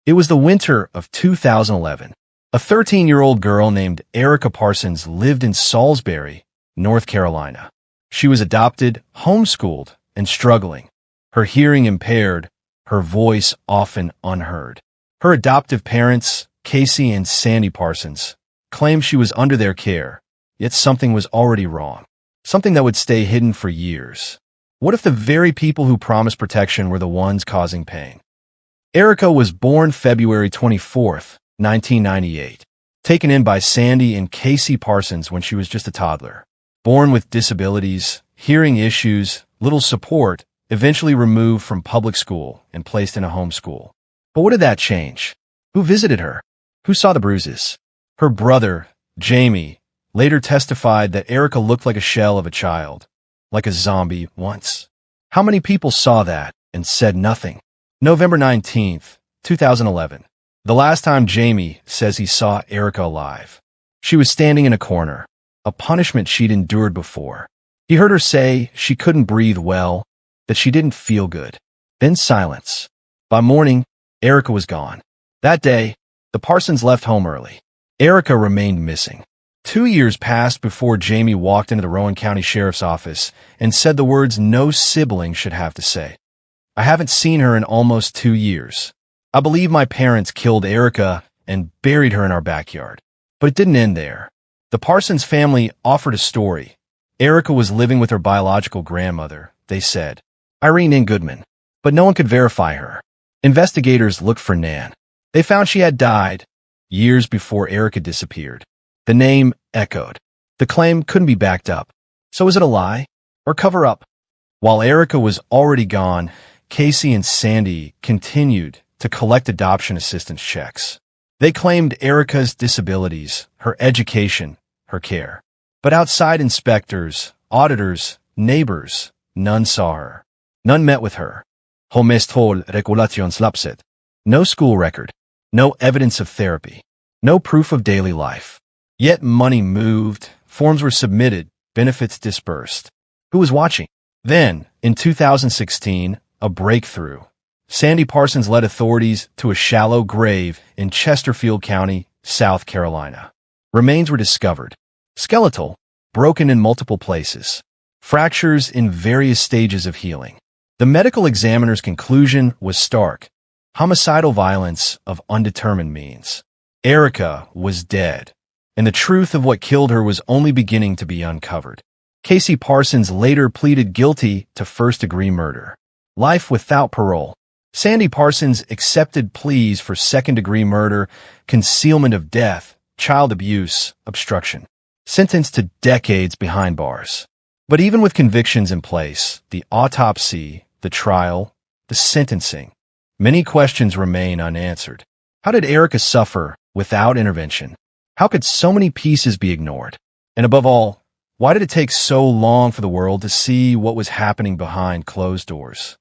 It was the winter of 2011. A 13-year-old girl named Erica Parsons lived in Salisbury, North Carolina. She was adopted, homeschooled, and struggling. Her hearing impaired, her voice often unheard. Her adoptive parents, Casey and Sandy Parsons, claimed she was under their care, yet something was already wrong. Something that would stay hidden for years. What if the very people who promised protection were the ones causing pain? Erica was born February 24th, 1998, taken in by Sandy and Casey Parsons when she was just a toddler. Born with disabilities, hearing issues, little support, eventually removed from public school and placed in a homeschool. But what did that change? Who visited her? Who saw the bruises? Her brother, Jamie, later testified that Erica looked like a shell of a child, like a zombie once. How many people saw that and said nothing? November 19th, 2011. The last time Jamie says he saw Erica alive. She was standing in a corner, a punishment she'd endured before. He heard her say she couldn't breathe well, that she didn't feel good. Then silence. By morning, Erica was gone. That day, the Parsons left home early. Erica remained missing. 2 years passed before Jamie walked into the Rowan County Sheriff's Office and said the words no sibling should have to say. I haven't seen her in almost 2 years. I believe my parents killed Erica and buried her in our backyard. But it didn't end there. The Parsons family offered a story. Erica was living with her biological grandmother, they said, Irene N. Goodman, but no one could verify her. Investigators looked for Nan. They found she had died years before Erica disappeared. The name echoed. The claim couldn't be backed up. So is it a lie or cover up? While Erica was already gone, Casey and Sandy continued to collect adoption assistance checks. They claimed Erica's disabilities, her education, her care. But outside inspectors, auditors, neighbors, none saw her. None met with her. Homeschooling slapset. No school record. No evidence of therapy. No proof of daily life. Yet money moved, forms were submitted, benefits dispersed. Who was watching? Then, in 2016, a breakthrough. Sandy Parsons led authorities to a shallow grave in Chesterfield County, South Carolina. Remains were discovered. Skeletal, broken in multiple places. Fractures in various stages of healing. The medical examiner's conclusion was stark. Homicidal violence of undetermined means. Erica was dead, and the truth of what killed her was only beginning to be uncovered. Casey Parsons later pleaded guilty to first-degree murder. Life without parole. Sandy Parsons accepted pleas for second-degree murder, concealment of death, child abuse, obstruction. Sentenced to decades behind bars. But even with convictions in place, the autopsy, the trial, the sentencing, many questions remain unanswered. How did Erica suffer without intervention? How could so many pieces be ignored? And above all, why did it take so long for the world to see what was happening behind closed doors?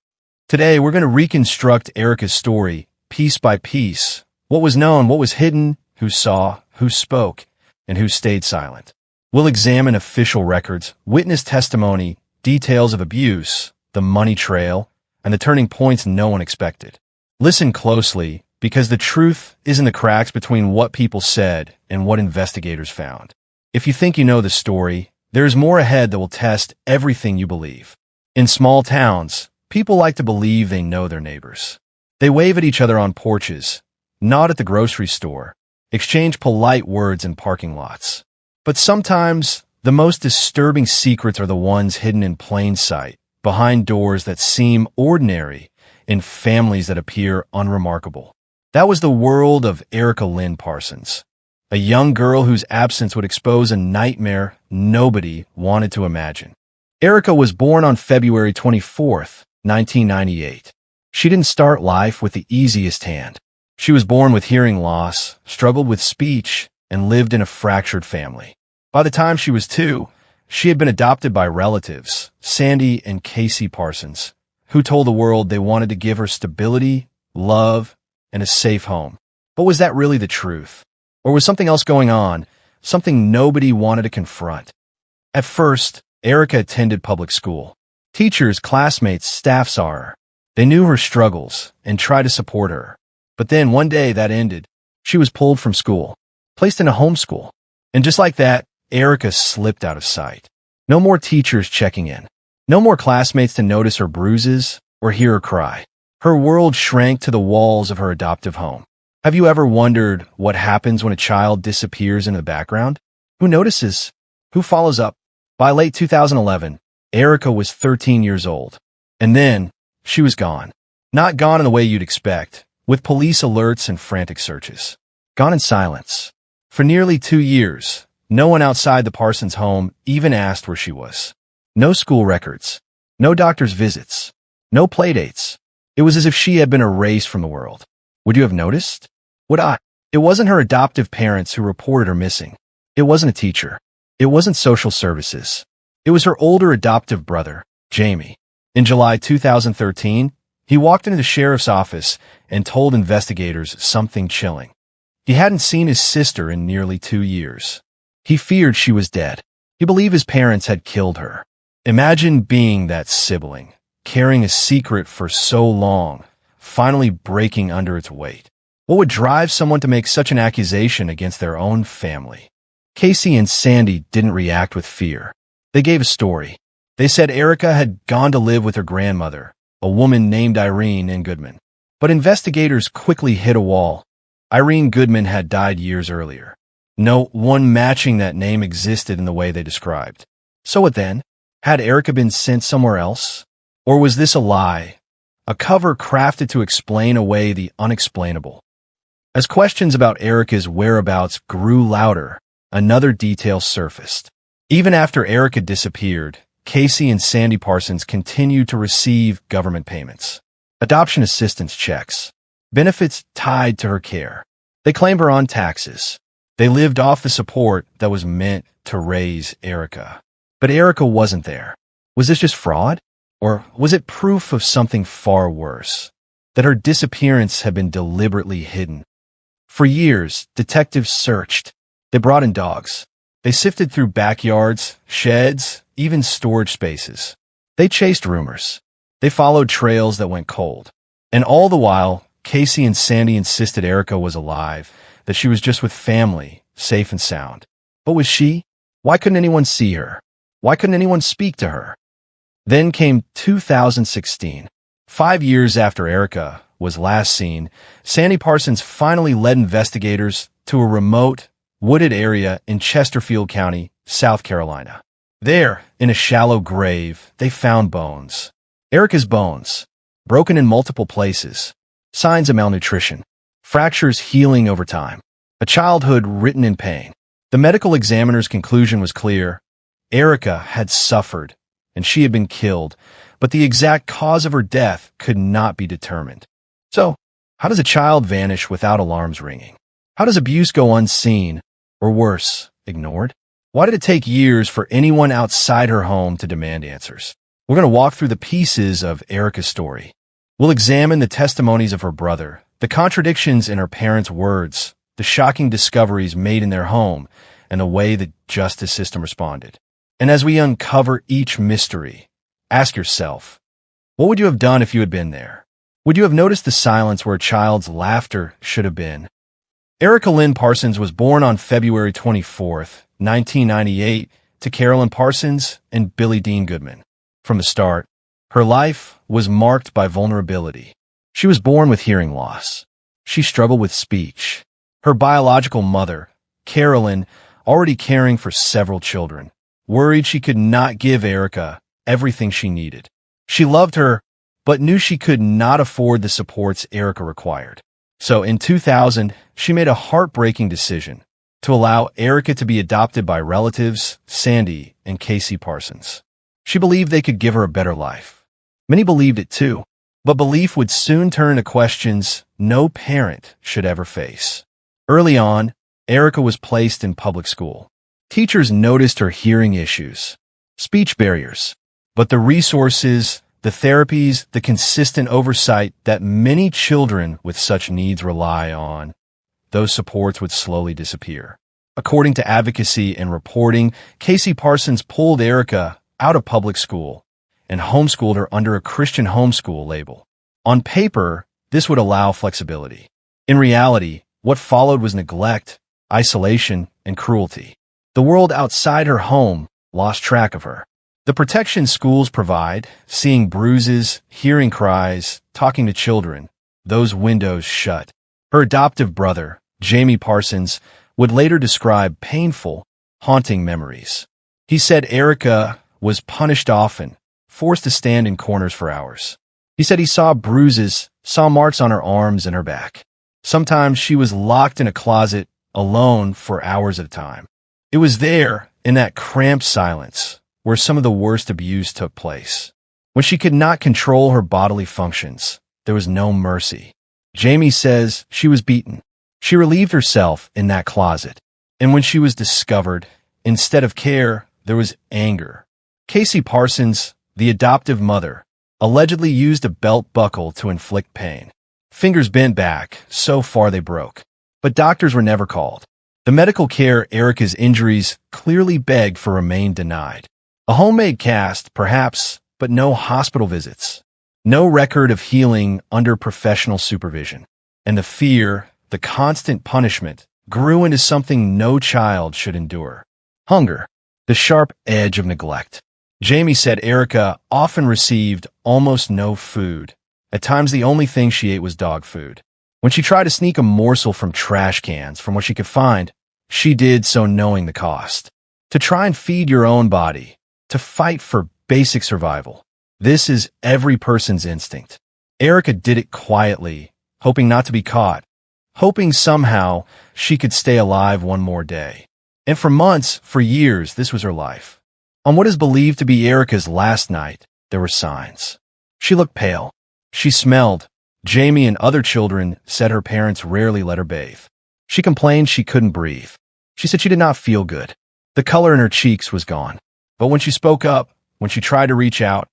Today, we're going to reconstruct Erica's story, piece by piece. What was known, what was hidden, who saw, who spoke, and who stayed silent. We'll examine official records, witness testimony, details of abuse, the money trail, and the turning points no one expected. Listen closely, because the truth is in the cracks between what people said and what investigators found. If you think you know the story, there is more ahead that will test everything you believe. In small towns, people like to believe they know their neighbors. They wave at each other on porches, nod at the grocery store, exchange polite words in parking lots. But sometimes, the most disturbing secrets are the ones hidden in plain sight, behind doors that seem ordinary, in families that appear unremarkable. That was the world of Erica Lynn Parsons, a young girl whose absence would expose a nightmare nobody wanted to imagine. Erica was born on February 24th, 1998. She didn't start life with the easiest hand. She was born with hearing loss, struggled with speech, and lived in a fractured family. By the time she was 2, she had been adopted by relatives, Sandy and Casey Parsons, who told the world they wanted to give her stability, love, and a safe home. But was that really the truth? Or was something else going on, something nobody wanted to confront? At first, Erica attended public school. Teachers, classmates, staff saw her. They knew her struggles and tried to support her. But then one day that ended. She was pulled from school, placed in a homeschool. And just like that, Erica slipped out of sight. No more teachers checking in. No more classmates to notice her bruises or hear her cry. Her world shrank to the walls of her adoptive home. Have you ever wondered what happens when a child disappears in the background? Who notices? Who follows up? By late 2011, Erica was 13 years old. And then, she was gone. Not gone in the way you'd expect, with police alerts and frantic searches. Gone in silence. For nearly 2 years, no one outside the Parsons home even asked where she was. No school records. No doctor's visits. No playdates. It was as if she had been erased from the world. Would you have noticed? Would I? It wasn't her adoptive parents who reported her missing. It wasn't a teacher. It wasn't social services. It was her older adoptive brother, Jamie. In July 2013, he walked into the sheriff's office and told investigators something chilling. He hadn't seen his sister in nearly 2 years. He feared she was dead. He believed his parents had killed her. Imagine being that sibling, carrying a secret for so long, finally breaking under its weight. What would drive someone to make such an accusation against their own family? Casey and Sandy didn't react with fear. They gave a story. They said Erica had gone to live with her grandmother, a woman named Irene Goodman. But investigators quickly hit a wall. Irene Goodman had died years earlier. No one matching that name existed in the way they described. So what then? Had Erica been sent somewhere else? Or was this a lie? A cover crafted to explain away the unexplainable. As questions about Erica's whereabouts grew louder, another detail surfaced. Even after Erica disappeared, Casey and Sandy Parsons continued to receive government payments, adoption assistance checks, benefits tied to her care. They claimed her on taxes. They lived off the support that was meant to raise Erica. But Erica wasn't there. Was this just fraud? Or was it proof of something far worse? That her disappearance had been deliberately hidden. For years, detectives searched. They brought in dogs. They sifted through backyards, sheds, even storage spaces. They chased rumors. They followed trails that went cold. And all the while, Casey and Sandy insisted Erica was alive, that she was just with family, safe and sound. But was she? Why couldn't anyone see her? Why couldn't anyone speak to her? Then came 2016. 5 years after Erica was last seen, Sandy Parsons finally led investigators to a remote, wooded area in Chesterfield County, South Carolina. There, in a shallow grave, they found bones. Erica's bones, broken in multiple places, signs of malnutrition, fractures healing over time, a childhood written in pain. The medical examiner's conclusion was clear. Erica had suffered, and she had been killed, but the exact cause of her death could not be determined. So, how does a child vanish without alarms ringing? How does abuse go unseen, or worse, ignored? Why did it take years for anyone outside her home to demand answers? We're going to walk through the pieces of Erica's story. We'll examine the testimonies of her brother, the contradictions in her parents' words, the shocking discoveries made in their home, and the way the justice system responded. And as we uncover each mystery, ask yourself, what would you have done if you had been there? Would you have noticed the silence where a child's laughter should have been? Erica Lynn Parsons was born on February 24th, 1998, to Carolyn Parsons and Billy Dean Goodman. From the start, her life was marked by vulnerability. She was born with hearing loss. She struggled with speech. Her biological mother, Carolyn, already caring for several children, worried she could not give Erica everything she needed. She loved her, but knew she could not afford the supports Erica required. So in 2000, she made a heartbreaking decision to allow Erica to be adopted by relatives Sandy and Casey Parsons. She believed they could give her a better life. Many believed it too, but belief would soon turn to questions no parent should ever face. Early on, Erica was placed in public school. Teachers noticed her hearing issues, speech barriers, but the resources, the therapies, the consistent oversight that many children with such needs rely on, those supports would slowly disappear. According to advocacy and reporting, Casey Parsons pulled Erica out of public school and homeschooled her under a Christian homeschool label. On paper, this would allow flexibility. In reality, what followed was neglect, isolation, and cruelty. The world outside her home lost track of her. The protection schools provide, seeing bruises, hearing cries, talking to children, those windows shut. Her adoptive brother, Jamie Parsons, would later describe painful, haunting memories. He said Erica was punished often, forced to stand in corners for hours. He said he saw bruises, saw marks on her arms and her back. Sometimes she was locked in a closet, alone for hours at a time. It was there, in that cramped silence, where some of the worst abuse took place. When she could not control her bodily functions, there was no mercy. Jamie says she was beaten. She relieved herself in that closet. And when she was discovered, instead of care, there was anger. Casey Parsons, the adoptive mother, allegedly used a belt buckle to inflict pain. Fingers bent back, so far they broke. But doctors were never called. The medical care Erica's injuries clearly begged for remained denied. A homemade cast, perhaps, but no hospital visits. No record of healing under professional supervision. And the fear, the constant punishment, grew into something no child should endure. Hunger, the sharp edge of neglect. Jamie said Erica often received almost no food. At times the only thing she ate was dog food. When she tried to sneak a morsel from trash cans from what she could find, she did so knowing the cost. To try and feed your own body, to fight for basic survival. This is every person's instinct. Erica did it quietly, hoping not to be caught, hoping somehow she could stay alive one more day. And for months, for years, this was her life. On what is believed to be Erica's last night, there were signs. She looked pale. She smelled. Jamie and other children said her parents rarely let her bathe. She complained she couldn't breathe. She said she did not feel good. The color in her cheeks was gone. But when she spoke up, when she tried to reach out,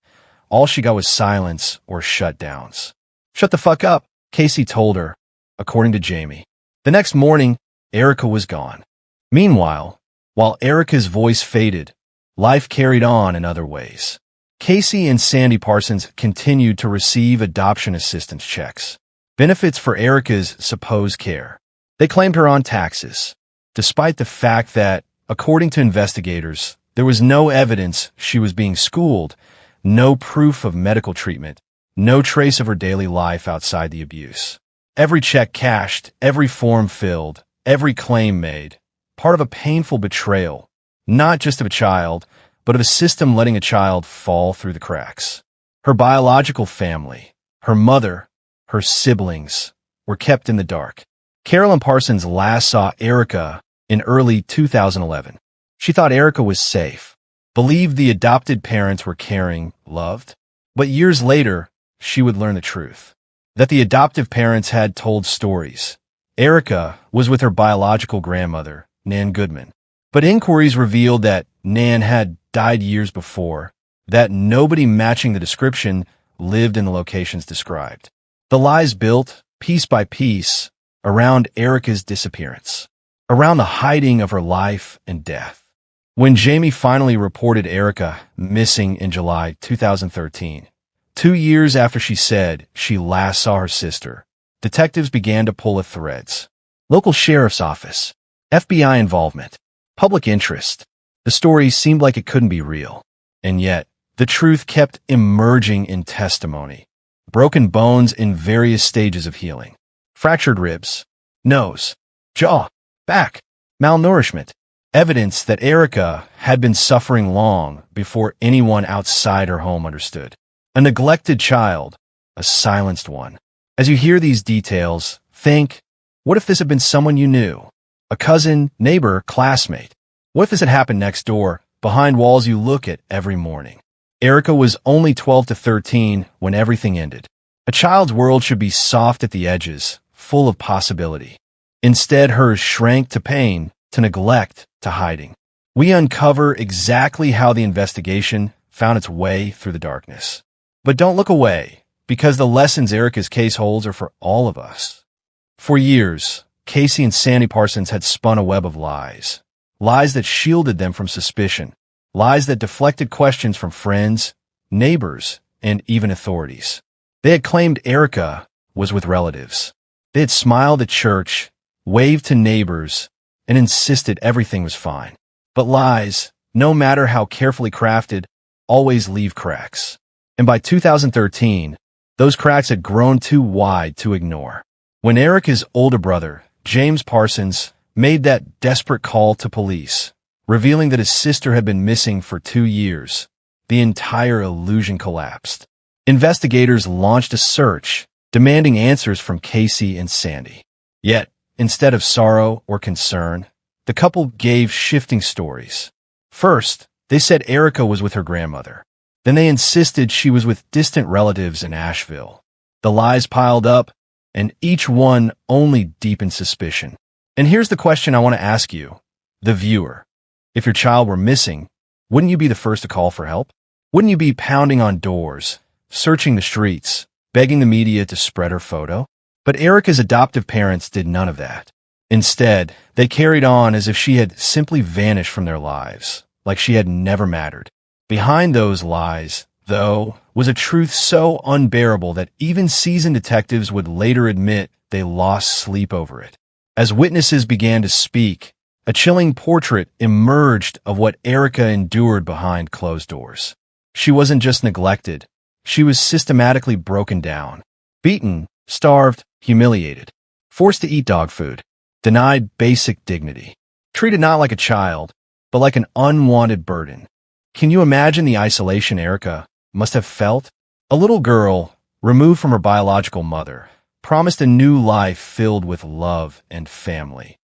all she got was silence or shutdowns. "Shut the fuck up," Casey told her, according to Jamie. The next morning, Erica was gone. Meanwhile, while Erica's voice faded, life carried on in other ways. Casey and Sandy Parsons continued to receive adoption assistance checks, benefits for Erica's supposed care. They claimed her on taxes, despite the fact that, according to investigators, there was no evidence she was being schooled, no proof of medical treatment, no trace of her daily life outside the abuse. Every check cashed, every form filled, every claim made, part of a painful betrayal, not just of a child, but of a system letting a child fall through the cracks. Her biological family, her mother, her siblings, were kept in the dark. Carolyn Parsons last saw Erica in early 2011. She thought Erica was safe, believed the adopted parents were caring, loved. But years later, she would learn the truth. That the adoptive parents had told stories. Erica was with her biological grandmother, Nan Goodman. But inquiries revealed that Nan had died years before, that nobody matching the description lived in the locations described. The lies built, piece by piece, around Erica's disappearance, around the hiding of her life and death. When Jamie finally reported Erica missing in July 2013, 2 years after she said she last saw her sister, detectives began to pull at threads. Local sheriff's office, FBI involvement, public interest. The story seemed like it couldn't be real. And yet, the truth kept emerging in testimony. Broken bones in various stages of healing. Fractured ribs, nose, jaw, back, malnourishment. Evidence that Erica had been suffering long before anyone outside her home understood. A neglected child, a silenced one. As you hear these details, think, what if this had been someone you knew? A cousin, neighbor, classmate? What if this had happened next door, behind walls you look at every morning? Erica was only 12 to 13 when everything ended. A child's world should be soft at the edges, full of possibility. Instead, hers shrank to pain, to neglect, to hiding. We uncover exactly how the investigation found its way through the darkness. But don't look away, because the lessons Erica's case holds are for all of us. For years, Casey and Sandy Parsons had spun a web of lies. Lies that shielded them from suspicion. Lies that deflected questions from friends, neighbors, and even authorities. They had claimed Erica was with relatives. They had smiled at church, waved to neighbors, and insisted everything was fine. But lies, no matter how carefully crafted, always leave cracks. And by 2013, those cracks had grown too wide to ignore. When Erica's older brother, James Parsons, made that desperate call to police, revealing that his sister had been missing for 2 years, the entire illusion collapsed. Investigators launched a search, demanding answers from Casey and Sandy. Yet, instead of sorrow or concern, the couple gave shifting stories. First, they said Erica was with her grandmother. Then they insisted she was with distant relatives in Asheville. The lies piled up, and each one only deepened suspicion. And here's the question I want to ask you, the viewer. If your child were missing, wouldn't you be the first to call for help? Wouldn't you be pounding on doors, searching the streets, begging the media to spread her photo? But Erica's adoptive parents did none of that. Instead, they carried on as if she had simply vanished from their lives, like she had never mattered. Behind those lies, though, was a truth so unbearable that even seasoned detectives would later admit they lost sleep over it. As witnesses began to speak, a chilling portrait emerged of what Erica endured behind closed doors. She wasn't just neglected. She was systematically broken down, beaten, starved, humiliated, forced to eat dog food, denied basic dignity, treated not like a child, but like an unwanted burden. Can you imagine the isolation Erica must have felt? A little girl, removed from her biological mother, promised a new life filled with love and family,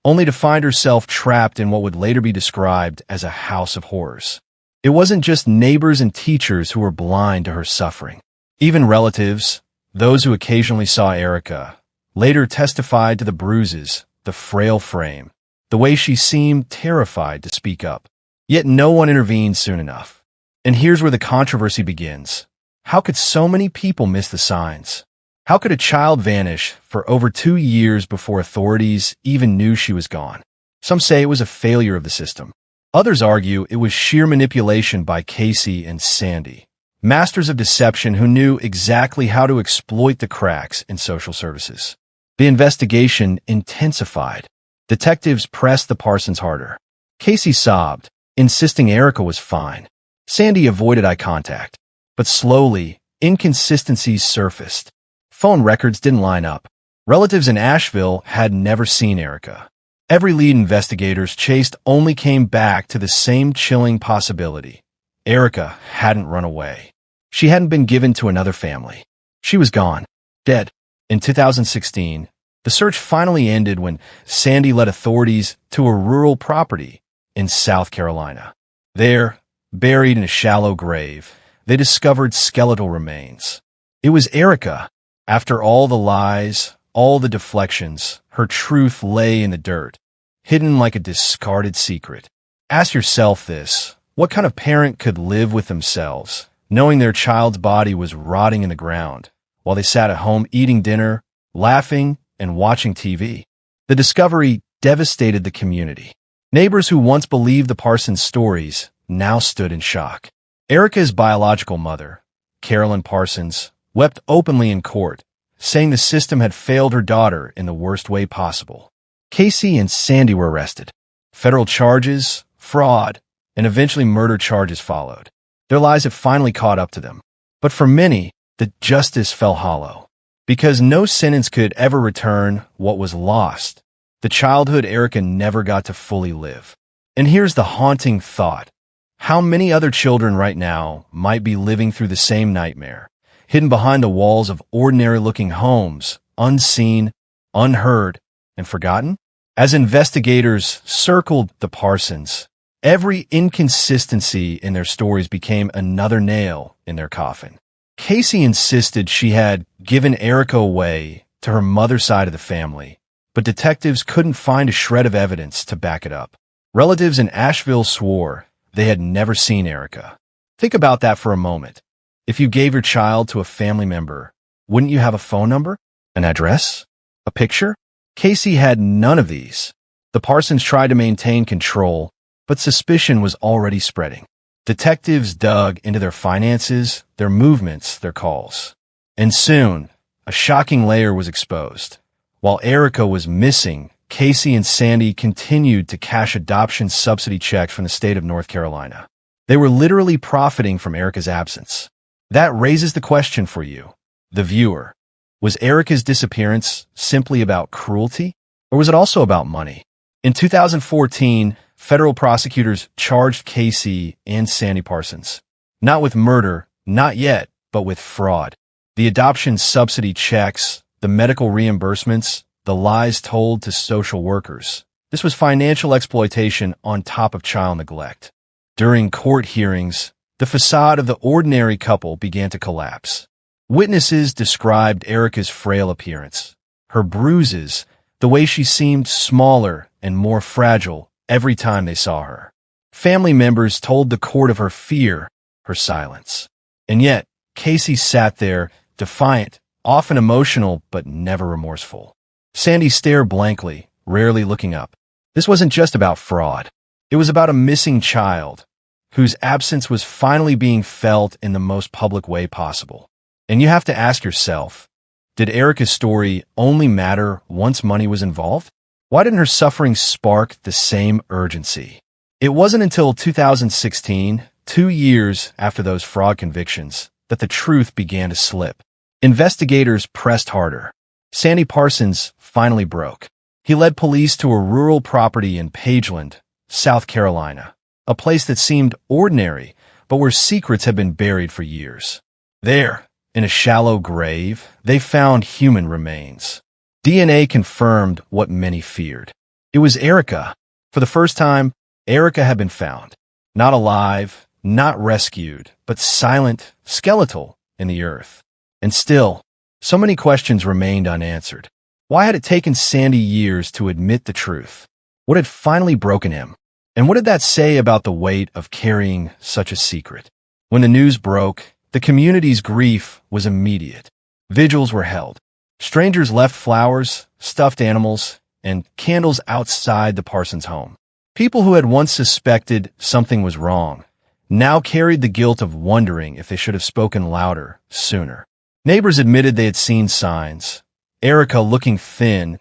only to find herself trapped in what would later be described as a house of horrors. It wasn't just neighbors and teachers who were blind to her suffering. Even relatives, those who occasionally saw Erica, later testified to the bruises, the frail frame, the way she seemed terrified to speak up. Yet no one intervened soon enough. And here's where the controversy begins. How could so many people miss the signs? How could a child vanish for over 2 years before authorities even knew she was gone? Some say it was a failure of the system. Others argue it was sheer manipulation by Casey and Sandy, masters of deception who knew exactly how to exploit the cracks in social services. The investigation intensified. Detectives pressed the Parsons harder. Casey sobbed, insisting Erica was fine. Sandy avoided eye contact. But slowly, inconsistencies surfaced. Phone records didn't line up. Relatives in Asheville had never seen Erica. Every lead investigators chased only came back to the same chilling possibility. Erica hadn't run away. She hadn't been given to another family. She was gone, dead. In 2016, the search finally ended when Sandy led authorities to a rural property in South Carolina. There, buried in a shallow grave, they discovered skeletal remains. It was Erica. After all the lies, all the deflections, her truth lay in the dirt, hidden like a discarded secret. Ask yourself this: what kind of parent could live with themselves, knowing their child's body was rotting in the ground, while they sat at home eating dinner, laughing, and watching TV? The discovery devastated the community. Neighbors who once believed the Parsons stories now stood in shock. Erica's biological mother, Carolyn Parsons, wept openly in court, saying the system had failed her daughter in the worst way possible. Casey and Sandy were arrested. Federal charges, fraud, and eventually murder charges followed. Their lies had finally caught up to them. But for many, the justice fell hollow. Because no sentence could ever return what was lost, the childhood Erica never got to fully live. And here's the haunting thought. How many other children right now might be living through the same nightmare, hidden behind the walls of ordinary-looking homes, unseen, unheard, and forgotten? As investigators circled the Parsons, every inconsistency in their stories became another nail in their coffin. Casey insisted she had given Erica away to her mother's side of the family, but detectives couldn't find a shred of evidence to back it up. Relatives in Asheville swore they had never seen Erica. Think about that for a moment. If you gave your child to a family member, wouldn't you have a phone number, an address, a picture? Casey had none of these. The Parsons tried to maintain control, but suspicion was already spreading. Detectives dug into their finances, their movements, their calls. And soon, a shocking layer was exposed. While Erica was missing, Casey and Sandy continued to cash adoption subsidy checks from the state of North Carolina. They were literally profiting from Erica's absence. That raises the question for you, the viewer. Was Erica's disappearance simply about cruelty, or was it also about money? In 2014, federal prosecutors charged Casey and Sandy Parsons, not with murder, not yet, but with fraud. The adoption subsidy checks, the medical reimbursements, the lies told to social workers. This was financial exploitation on top of child neglect. During court hearings, the facade of the ordinary couple began to collapse. Witnesses described Erica's frail appearance, her bruises, the way she seemed smaller and more fragile every time they saw her. Family members told the court of her fear, her silence. And yet, Casey sat there, defiant, often emotional, but never remorseful. Sandy stared blankly, rarely looking up. This wasn't just about fraud. It was about a missing child, whose absence was finally being felt in the most public way possible. And you have to ask yourself, did Erica's story only matter once money was involved? Why didn't her suffering spark the same urgency? It wasn't until 2016, 2 years after those fraud convictions, that the truth began to slip. Investigators pressed harder. Sandy Parsons finally broke. He led police to a rural property in Pageland, South Carolina, a place that seemed ordinary, but where secrets had been buried for years. There, in a shallow grave, they found human remains. DNA confirmed what many feared. It was Erica. For the first time, Erica had been found. Not alive, not rescued, but silent, skeletal in the earth. And still, so many questions remained unanswered. Why had it taken Sandy years to admit the truth? What had finally broken him? And what did that say about the weight of carrying such a secret? When the news broke, the community's grief was immediate. Vigils were held. Strangers left flowers, stuffed animals, and candles outside the Parsons home. People who had once suspected something was wrong now carried the guilt of wondering if they should have spoken louder, sooner. Neighbors admitted they had seen signs. Erica looking thin,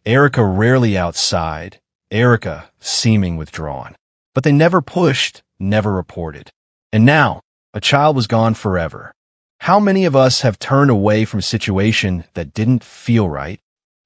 Erica rarely outside, Erica seeming withdrawn. But they never pushed, never reported. And now, a child was gone forever. How many of us have turned away from a situation that didn't feel right?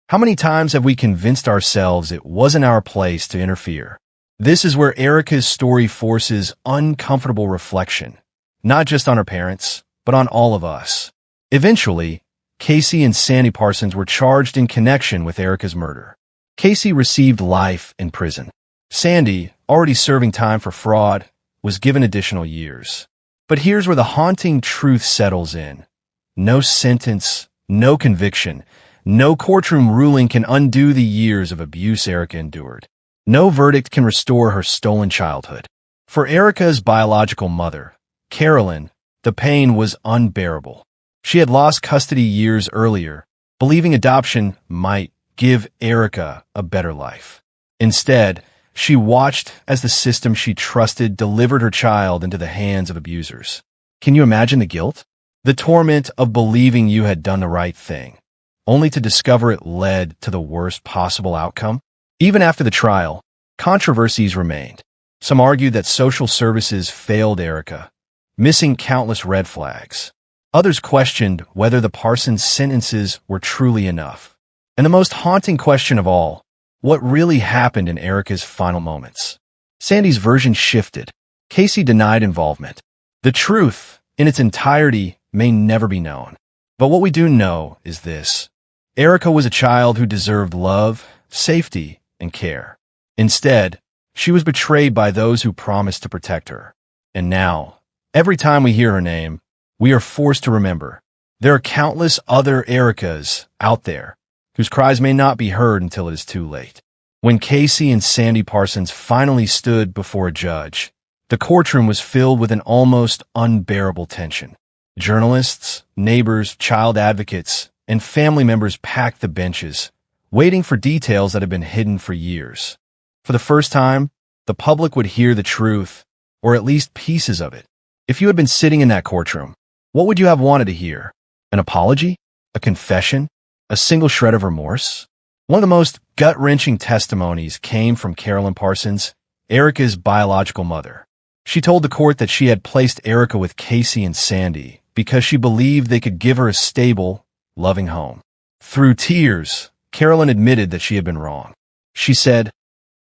How many times have we convinced ourselves it wasn't our place to interfere? This is where Erica's story forces uncomfortable reflection, not just on her parents, but on all of us. Eventually, Casey and Sandy Parsons were charged in connection with Erica's murder. Casey received life in prison. Sandy, already serving time for fraud, was given additional years. But here's where the haunting truth settles in. No sentence, no conviction, no courtroom ruling can undo the years of abuse Erica endured. No verdict can restore her stolen childhood. For Erica's biological mother, Carolyn, the pain was unbearable. She had lost custody years earlier, believing adoption might give Erica a better life. Instead, she watched as the system she trusted delivered her child into the hands of abusers. Can you imagine the guilt? The torment of believing you had done the right thing, only to discover it led to the worst possible outcome? Even after the trial, controversies remained. Some argued that social services failed Erica, missing countless red flags. Others questioned whether the Parsons sentences were truly enough. And the most haunting question of all, what really happened in Erica's final moments? Sandy's version shifted. Casey denied involvement. The truth, in its entirety, may never be known. But what we do know is this. Erica was a child who deserved love, safety, and care. Instead, she was betrayed by those who promised to protect her. And now, every time we hear her name, we are forced to remember, there are countless other Ericas out there whose cries may not be heard until it is too late. When Casey and Sandy Parsons finally stood before a judge, the courtroom was filled with an almost unbearable tension. Journalists, neighbors, child advocates, and family members packed the benches, waiting for details that had been hidden for years. For the first time, the public would hear the truth, or at least pieces of it. If you had been sitting in that courtroom, what would you have wanted to hear? An apology? A confession? A single shred of remorse? One of the most gut-wrenching testimonies came from Carolyn Parsons, Erica's biological mother. She told the court that she had placed Erica with Casey and Sandy because she believed they could give her a stable, loving home. Through tears, Carolyn admitted that she had been wrong. She said,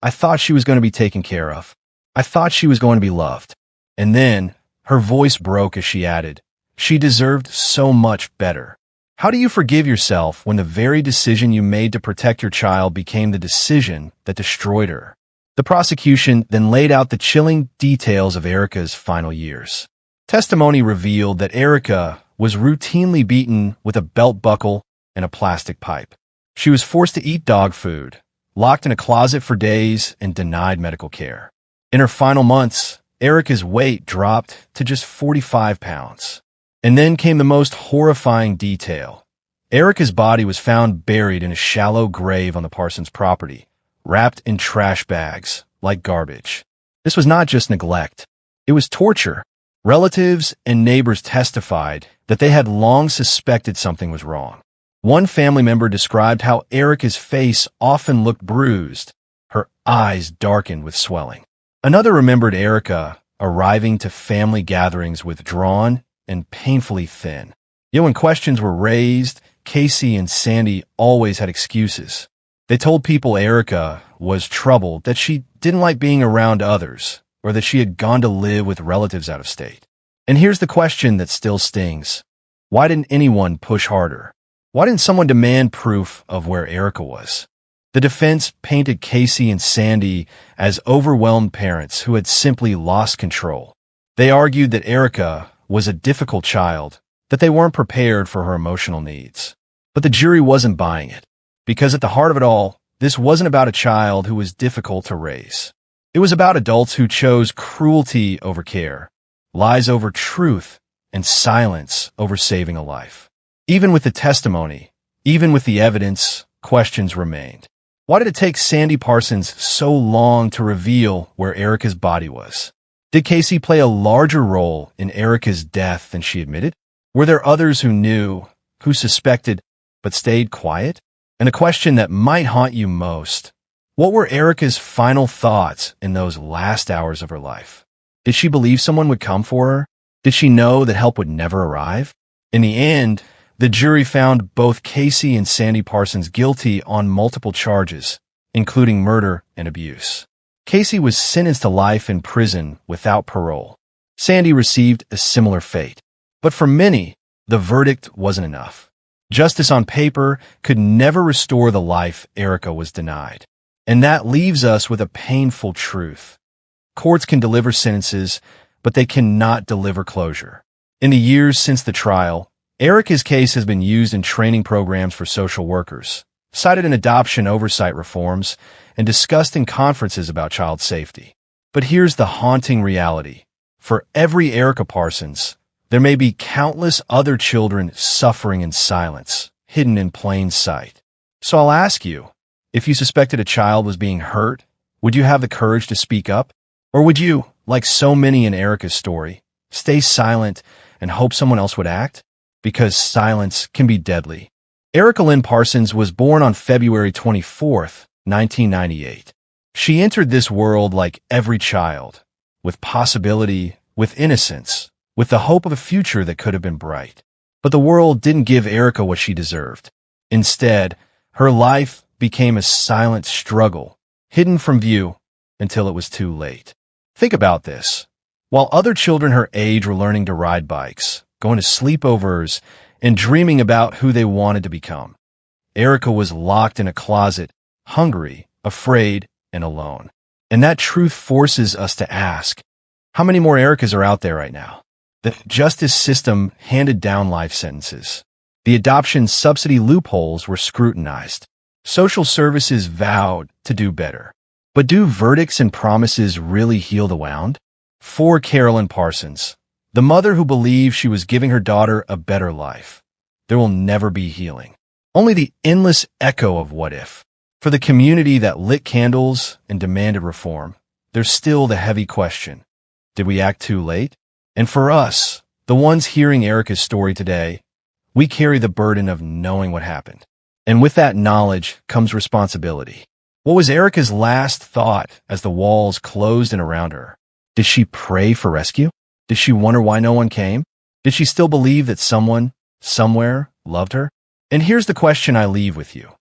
"I thought she was going to be taken care of. I thought she was going to be loved." And then, her voice broke as she added, "She deserved so much better." How do you forgive yourself when the very decision you made to protect your child became the decision that destroyed her? The prosecution then laid out the chilling details of Erica's final years. Testimony revealed that Erica was routinely beaten with a belt buckle and a plastic pipe. She was forced to eat dog food, locked in a closet for days, and denied medical care. In her final months, Erica's weight dropped to just 45 pounds. And then came the most horrifying detail. Erica's body was found buried in a shallow grave on the Parsons property, wrapped in trash bags like garbage. This was not just neglect. It was torture. Relatives and neighbors testified that they had long suspected something was wrong. One family member described how Erica's face often looked bruised, her eyes darkened with swelling. Another remembered Erica arriving to family gatherings withdrawn and painfully thin. Yet when questions were raised, Casey and Sandy always had excuses. They told people Erica was troubled, that she didn't like being around others, or that she had gone to live with relatives out of state. And here's the question that still stings. Why didn't anyone push harder? Why didn't someone demand proof of where Erica was? The defense painted Casey and Sandy as overwhelmed parents who had simply lost control. They argued that Erica was a difficult child, that they weren't prepared for her emotional needs. But the jury wasn't buying it, because at the heart of it all, this wasn't about a child who was difficult to raise. It was about adults who chose cruelty over care, lies over truth, and silence over saving a life. Even with the testimony, even with the evidence, questions remained. Why did it take Sandy Parsons so long to reveal where Erica's body was? Did Casey play a larger role in Erica's death than she admitted? Were there others who knew, who suspected, but stayed quiet? And a question that might haunt you most: what were Erica's final thoughts in those last hours of her life? Did she believe someone would come for her? Did she know that help would never arrive? In the end, the jury found both Casey and Sandy Parsons guilty on multiple charges, including murder and abuse. Casey was sentenced to life in prison without parole. Sandy received a similar fate. But for many, the verdict wasn't enough. Justice on paper could never restore the life Erica was denied. And that leaves us with a painful truth. Courts can deliver sentences, but they cannot deliver closure. In the years since the trial, Erica's case has been used in training programs for social workers, cited in adoption oversight reforms, and discussed in conferences about child safety. But here's the haunting reality. For every Erica Parsons, there may be countless other children suffering in silence, hidden in plain sight. So I'll ask you, if you suspected a child was being hurt, would you have the courage to speak up? Or would you, like so many in Erica's story, stay silent and hope someone else would act? Because silence can be deadly. Erica Lynn Parsons was born on February 24th, 1998. She entered this world like every child, with possibility, with innocence, with the hope of a future that could have been bright. But the world didn't give Erica what she deserved. Instead, her life became a silent struggle, hidden from view until it was too late. Think about this. While other children her age were learning to ride bikes, going to sleepovers, and dreaming about who they wanted to become, Erica was locked in a closet, hungry, afraid, and alone. And that truth forces us to ask, how many more Ericas are out there right now? The justice system handed down life sentences. The adoption subsidy loopholes were scrutinized. Social services vowed to do better. But do verdicts and promises really heal the wound? For Carolyn Parsons, the mother who believed she was giving her daughter a better life, there will never be healing. Only the endless echo of what if. For the community that lit candles and demanded reform, there's still the heavy question: did we act too late? And for us, the ones hearing Erica's story today, we carry the burden of knowing what happened. And with that knowledge comes responsibility. What was Erica's last thought as the walls closed in around her? Did she pray for rescue? Did she wonder why no one came? Did she still believe that someone, somewhere, loved her? And here's the question I leave with you.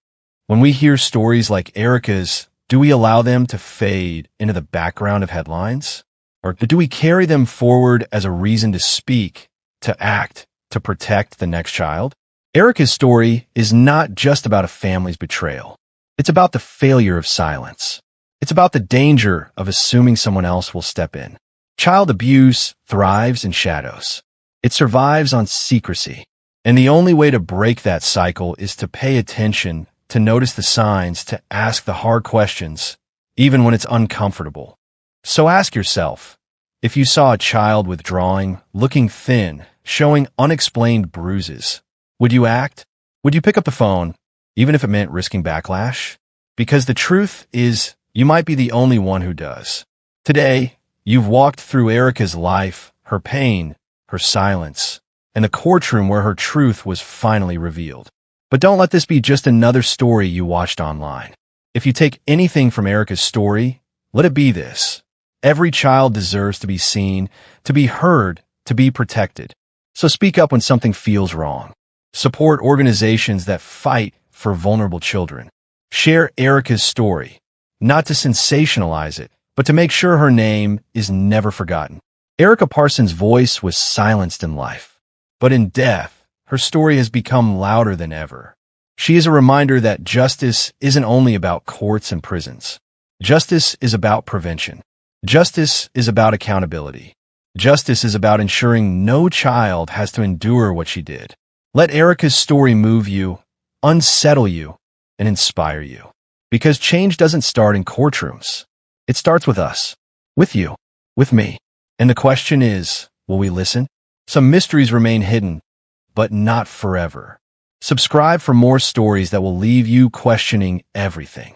When we hear stories like Erica's, do we allow them to fade into the background of headlines? Or do we carry them forward as a reason to speak, to act, to protect the next child? Erica's story is not just about a family's betrayal. It's about the failure of silence. It's about the danger of assuming someone else will step in. Child abuse thrives in shadows. It survives on secrecy. And the only way to break that cycle is to pay attention, to notice the signs, to ask the hard questions, even when it's uncomfortable. So ask yourself, if you saw a child withdrawing, looking thin, showing unexplained bruises, would you act? Would you pick up the phone, even if it meant risking backlash? Because the truth is, you might be the only one who does. Today, you've walked through Erica's life, her pain, her silence, and the courtroom where her truth was finally revealed. But don't let this be just another story you watched online. If you take anything from Erica's story, let it be this. Every child deserves to be seen, to be heard, to be protected. So speak up when something feels wrong. Support organizations that fight for vulnerable children. Share Erica's story, not to sensationalize it, but to make sure her name is never forgotten. Erica Parsons' voice was silenced in life, but in death, her story has become louder than ever. She is a reminder that justice isn't only about courts and prisons. Justice is about prevention. Justice is about accountability. Justice is about ensuring no child has to endure what she did. Let Erica's story move you, unsettle you, and inspire you. Because change doesn't start in courtrooms. It starts with us, with you, with me. And the question is, will we listen? Some mysteries remain hidden, but not forever. Subscribe for more stories that will leave you questioning everything.